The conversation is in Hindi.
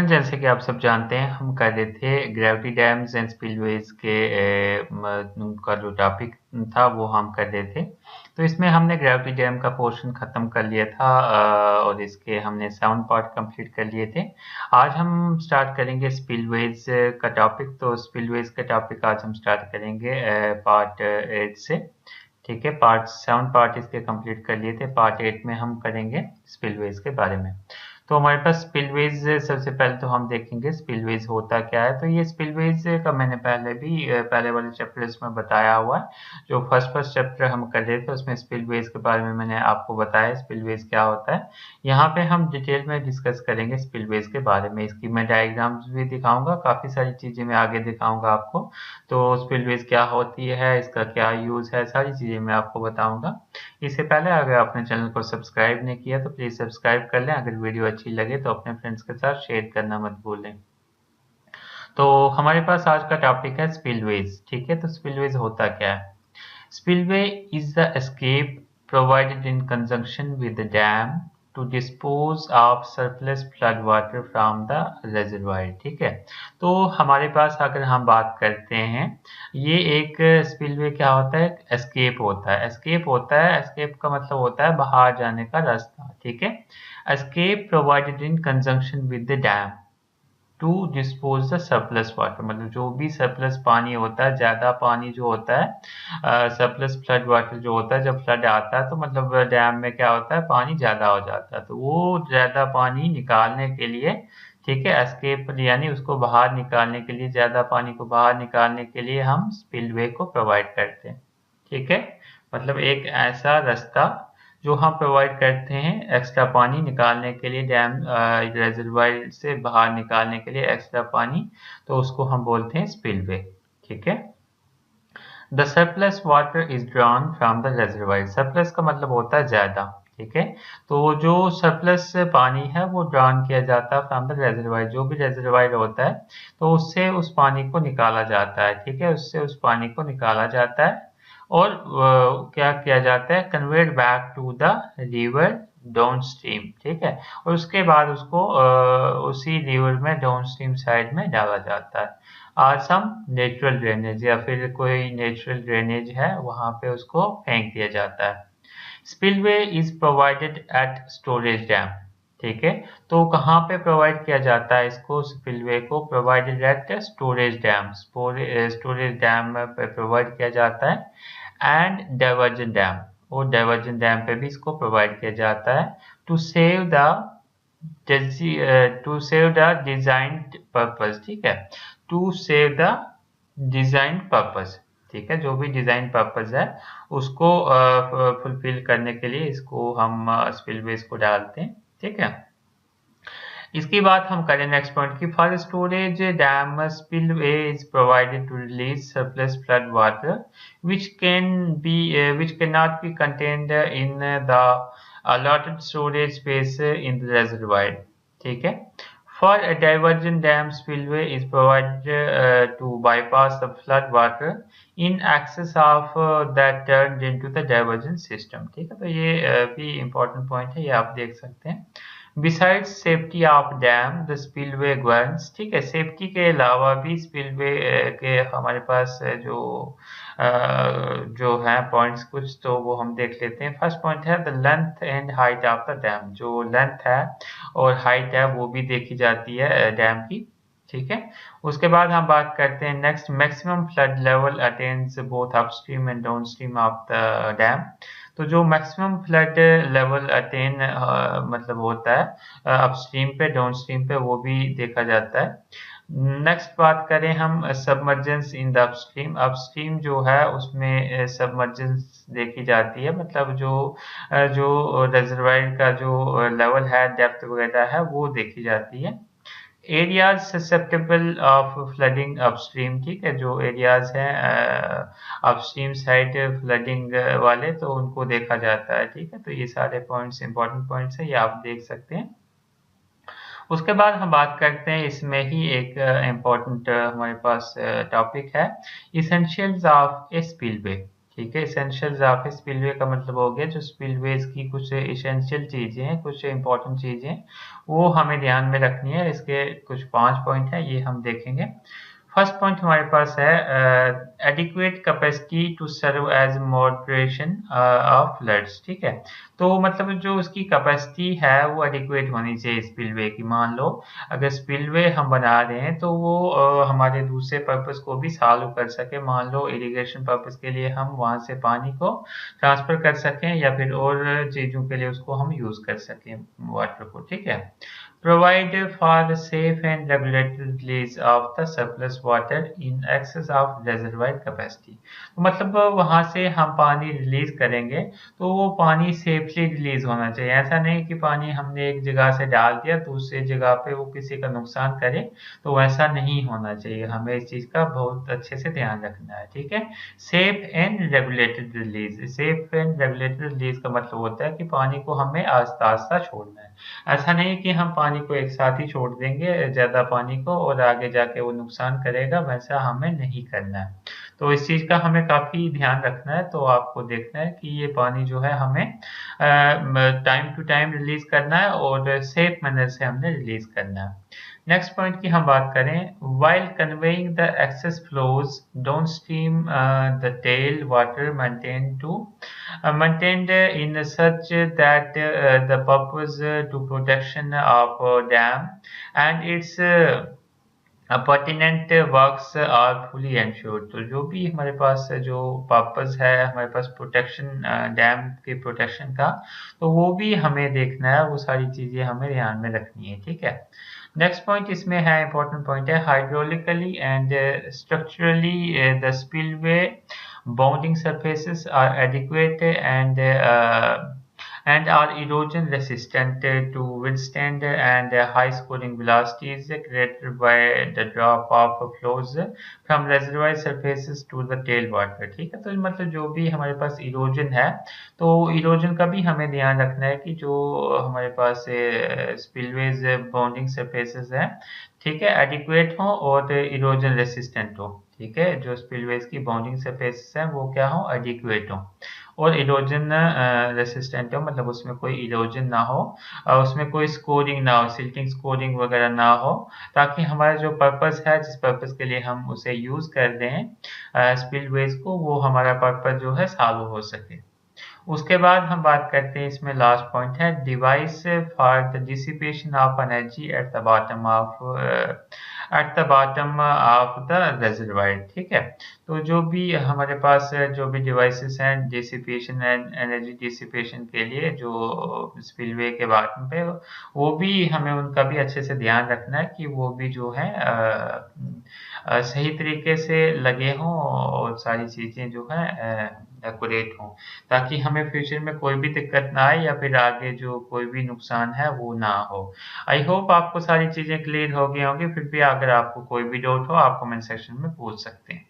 फ्रेंड, जैसे कि आप सब जानते हैं हम कर रहे थे ग्रेविटी डैम्स एंड स्पिलवेज के उनका जो टॉपिक था वो हम कर रहे थे। तो इसमें हमने ग्रेविटी डैम का पोर्शन ख़त्म कर लिया था और इसके हमने 7 पार्ट कंप्लीट कर लिए थे। आज हम स्टार्ट करेंगे स्पिलवेज का टॉपिक। तो स्पिलवेज का टॉपिक आज हम स्टार्ट करेंगे पार्ट 8 से। ठीक है, पार्ट 7 पार्ट इसके कंप्लीट कर लिए थे। पार्ट 8 में हम करेंगे स्पिलवेज के बारे में। तो हमारे पास स्पिलवेज सबसे पहले तो हम देखेंगे स्पिलवेज होता क्या है। तो ये स्पिलवेज का मैंने पहले भी पहले वाले चैप्टर्स में बताया हुआ है। जो फर्स्ट चैप्टर हम कर रहे थे उसमें स्पिलवेज के बारे में मैंने आपको बताया स्पिलवेज क्या होता है। यहाँ पे हम डिटेल में डिस्कस करेंगे स्पिलवेज के बारे में। इसकी मैं डायग्राम्स भी दिखाऊंगा, काफ़ी सारी चीज़ें मैं आगे दिखाऊंगा आपको। तो स्पिलवेज क्या होती है, इसका क्या यूज़ है, सारी चीज़ें मैं आपको बताऊंगा। इससे पहले अगर आपने चैनल को सब्सक्राइब नहीं किया तो प्लीज़ सब्सक्राइब कर लें। अगर वीडियो अच्छी लगे तो अपने फ्रेंड्स के साथ शेयर करना मत भूलें। तो हमारे पास आज का टॉपिक है स्पिलवेज। ठीक है, तो स्पिलवेज होता क्या है। Spillway is the escape provided in conjunction with the dam to dispose of surplus flood water from the reservoir. ठीक है, तो हमारे पास अगर हम बात करते हैं, ये एक स्पिलवे क्या होता है, एस्केप होता है। एस्केप होता है, एस्केप का मतलब होता है बाहर जाने का रास्ता। ठीक है, escape provided in conjunction with the dam to dispose the surplus water, मतलब जो भी सरप्लस पानी होता है, ज्यादा पानी जो होता है, सरप्लस फ्लड वाटर जो होता है, जब फ्लड आता है तो मतलब डैम में क्या होता है, पानी ज्यादा हो जाता है। तो वो ज्यादा पानी निकालने के लिए, ठीक है, एस्केप यानी उसको बाहर निकालने के लिए, ज्यादा पानी को बाहर निकालने के लिए हम स्पिलवे को प्रोवाइड करते हैं। ठीक है, मतलब एक ऐसा रास्ता जो हम प्रोवाइड करते हैं एक्स्ट्रा पानी निकालने के लिए, डैम रिजर्वायर से बाहर निकालने के लिए एक्स्ट्रा पानी, तो उसको हम बोलते हैं स्पिलवे। ठीक है, the surplus water is drawn from the reservoir. Surplus का मतलब होता है ज्यादा। ठीक है, तो जो सरप्लस पानी है वो ड्रॉन किया जाता है फ्रॉम द रिजर्वायर, जो भी रिजर्वायर होता है तो उससे उस पानी को निकाला जाता है। ठीक है, उससे उस पानी को निकाला जाता है और क्या किया जाता है, conveyed back to the river downstream. ठीक है, और उसके बाद उसको उसी रिवर में डाउन स्ट्रीम साइड में डाला जाता है। सम नेचुरल ड्रेनेज या फिर कोई नेचुरल ड्रेनेज है वहां पे उसको फेंक दिया जाता है। Spillway is provided at storage dam. ठीक है, तो कहाँ पे प्रोवाइड किया जाता है इसको, स्पिलवे को provided at storage dam, storage dam पे प्रोवाइड किया जाता है एंड डाइवर्जन डैम, और डाइवर्जन डैम पे भी इसको प्रोवाइड किया जाता है to save the design purpose. ठीक है, to save the design purpose. ठीक है, जो भी डिजाइन पर्पज है उसको फुलफिल करने के लिए इसको हम स्पिलवेज को डालते हैं। ठीक है, इसके बाद हम करें नेक्स्ट पॉइंट की, for storage dam spillway is provided to release surplus flood water which cannot be contained in the allotted storage space in the reservoir. ठीक है, for a diversion dam spillway is provided to bypass the flood water in excess of that turned into the diversion system. ठीक है, तो ये भी important point है, ये आप देख सकते हैं। Besides safety of dam the spillway governs. ठीक है, सेफ्टी के अलावा भी स्पिलवे के हमारे पास जो है पॉइंट्स कुछ, तो वो हम देख लेते हैं। फर्स्ट पॉइंट है the length and height of the dam. जो लेंथ है और हाइट है वो भी देखी जाती है डैम की। ठीक है, उसके बाद हम बात करते हैं next, maximum flood level attains both upstream and downstream of the dam. तो जो मैक्सिमम फ्लड लेवल अटेन मतलब होता है अपस्ट्रीम पे डाउनस्ट्रीम पे, वो भी देखा जाता है। नेक्स्ट बात करें हम submergence in the upstream. Upstream जो है उसमें सबमर्जेंस देखी जाती है, मतलब जो रिजर्वायर का जो लेवल है, डेप्थ वगैरह है, वो देखी जाती है। Areas susceptible of flooding upstream. ठीक है, जो एरियाज हैं अपस्ट्रीम साइड फ्लडिंग वाले, तो उनको देखा जाता है। ठीक है, तो ये सारे पॉइंट्स इंपॉर्टेंट पॉइंट्स हैं, ये आप देख सकते हैं। उसके बाद हम बात करते हैं, इसमें ही एक इम्पॉर्टेंट हमारे पास टॉपिक है, इसेंशियल्स ऑफ ए स्पिलवे। ठीक है। एसेंशियल्स ऑफ स्पिलवे का मतलब हो गया जो स्पिलवेज की कुछ एसेंशियल चीजें हैं, कुछ इंपॉर्टेंट चीजें हैं, वो हमें ध्यान में रखनी है। इसके कुछ 5 पॉइंट है, ये हम देखेंगे। फर्स्ट पॉइंट हमारे पास है adequate capacity to serve as moderation of floods. ठीक है, तो मतलब जो उसकी कैपेसिटी है वो एडिक्वेट होनी चाहिए स्पिलवे की। मान लो अगर स्पिलवे हम बना रहे हैं तो वो हमारे दूसरे पर्पस को भी सॉल्व कर सके। मान लो इरिगेशन पर्पस के लिए हम वहां से पानी को ट्रांसफर कर सकें, या फिर और चीजों के लिए उसको हम यूज कर सकें वाटर को। ठीक है, provide for safe and regulated release of the surplus water in excess of reservoir capacity। तो मतलब वहां से हम पानी रिलीज करेंगे तो वो पानी सेफली रिलीज होना चाहिए। ऐसा नहीं कि पानी हमने एक जगह से डाल दिया दूसरी जगह पे वो किसी का नुकसान करे, तो वैसा नहीं होना चाहिए। हमें इस चीज का बहुत अच्छे से ध्यान रखना है। ठीक है, safe and regulated release. Safe and regulated release का मतलब होता है कि पानी को हमें आस्ता आस्ता छोड़ना है। ऐसा नहीं कि हम पानी को एक साथ ही छोड़ देंगे ज्यादा पानी को और आगे जाके वो नुकसान करेगा, वैसा हमें नहीं करना है। तो इस चीज का हमें काफी ध्यान रखना है। तो आपको देखना है कि ये पानी जो है हमें टाइम टू टाइम रिलीज करना है और सेफ मैनर से हमने रिलीज करना है। नेक्स्ट पॉइंट की हम बात करें, while conveying the excess flows downstream, the tail water maintained in such that the purpose to protection of dam and its pertinent works are fully ensured. तो जो भी हमारे पास जो पर्पस है हमारे पास प्रोटेक्शन डैम के प्रोटेक्शन का, तो वो भी हमें देखना है, वो सारी चीजें हमें ध्यान में रखनी है। ठीक है, नेक्स्ट पॉइंट इसमें है इंपॉर्टेंट पॉइंट है, hydraulically and structurally the spillway bounding surfaces are adequate and are erosion resistant to withstand and high scoring velocities created by the drop of flows from reservoir surfaces to the tailwater। ठीक है, तो मतलब जो भी हमारे पास इरोजन है, तो इरोजन का भी हमें ध्यान रखना है कि जो हमारे पास स्पिलवेज बाउंडिंग सरफेसेस है, ठीक है, एडिक्वेट हो और इरोजन रेसिस्टेंट हो। ठीक है, जो स्पिलवेज की बाउंडिंग सरफेसेस है वो क्या हो, एडिक्वेट हो और इरोजन रेसिस्टेंट हो, मतलब उसमें कोई इरोजन ना हो और उसमें कोई स्कोरिंग ना हो, सिल्टिंग स्कोरिंग वगैरह ना हो, ताकि हमारा जो पर्पस है, जिस पर्पस के लिए हम उसे यूज कर रहे हैं स्पिलवेज को, वो हमारा पर्पस जो है सॉल्व हो सके। उसके बाद हम बात करते हैं, इसमें लास्ट पॉइंट है, device for the dissipation of energy at the bottom of the reservoir. ठीक है, तो जो भी हमारे पास जो भी डिवाइसेस हैं डिसिपेशन एंड एनर्जी डिसिपेशन के लिए जो स्पिलवे के बॉटम पे, वो भी हमें उनका भी अच्छे से ध्यान रखना है कि वो भी जो है सही तरीके से लगे हों और सारी चीजें जो है एक्यूरेट हों, ताकि हमें फ्यूचर में कोई भी दिक्कत ना आए या फिर आगे जो कोई भी नुकसान है वो ना हो। आई होप आपको सारी चीजें क्लियर हो गई होंगी। फिर भी अगर आपको कोई भी डाउट हो आप कमेंट सेक्शन में पूछ सकते हैं।